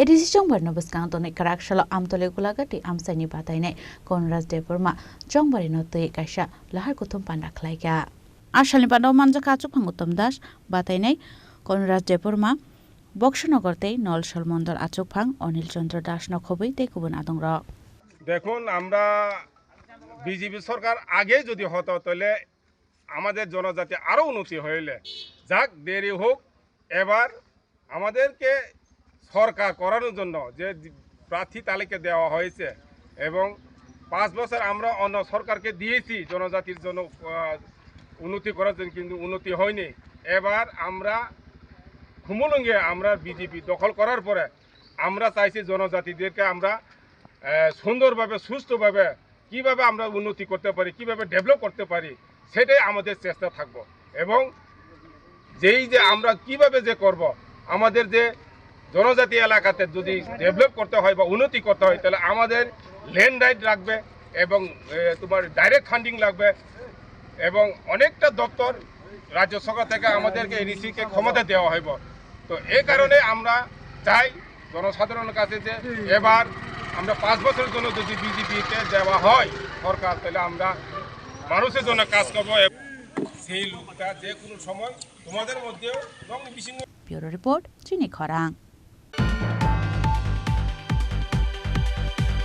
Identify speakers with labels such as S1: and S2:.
S1: ADC জংবার নবস্কাং তনে কারাক সালো আমতলে গুলাগাটি আমসাইনি বাতাইনাই কনরাজ দেববর্মা জংবারি নতই কাইসা লাহার কুথুম পান্ডা খ্লাইগা আশালনি পান্ডাও মানজা কাচুক ফাঙ্গুতম দাস বাতাইনাই কনরাজ দেববর্মা বক্সনগরতেই নলসল মন্দল আচুক ফাং অনিল চন্দ্র দাস নখবই তে কুবন আদংর
S2: দেখুন আমরা বিজেপি সরকার আগে যদি হতো তাহলে আমাদের জনজাতি আরও উন্নতি হইলে যাক দেরি হোক এবার আমাদেরকে সরকার করানোর জন্য যে প্রার্থী তালিকা দেওয়া হয়েছে এবং 5 বছর আমরা অন্য সরকারকে দিয়েছি জনজাতির জন্য উন্নতি করার জন্য, কিন্তু উন্নতি হয়নি। এবার আমরা খুমুলঙ্গে আমরা বিজেপি দখল করার পরে আমরা চাইছি জনজাতিদেরকে আমরা সুন্দরভাবে সুস্থভাবে কিভাবে আমরা উন্নতি করতে পারি, কিভাবে ডেভেলপ করতে পারি, সেটাই আমাদের চেষ্টা থাকবো। এবং যেই যে আমরা কিভাবে যে করব, আমাদের যে জনজাতি এলাকাতে যদি ডেভেলপ করতে হয় বা উন্নতি করতে হয় তাহলে আমাদের ল্যান্ড রাইট লাগবে এবং তোমার ডাইরেক্ট ফান্ডিং লাগবে এবং অনেকটা দপ্তর রাজ্য সরকার থেকে আমাদেরকে এডিসিকে ক্ষমতা দেওয়া হইব। তো এই কারণে আমরা চাই জনসাধারণের কাছে যে এবার আমরা 5 বছরের জন্য যদি বিজেপিকে দেওয়া হয় সরকার, তাহলে আমরা মানুষের জন্য কাজ করবো। সেই লোকটা যে কোনো সময় তোমাদের মধ্যেও
S1: ব্যুরো রিপোর্ট চিনি খরাং।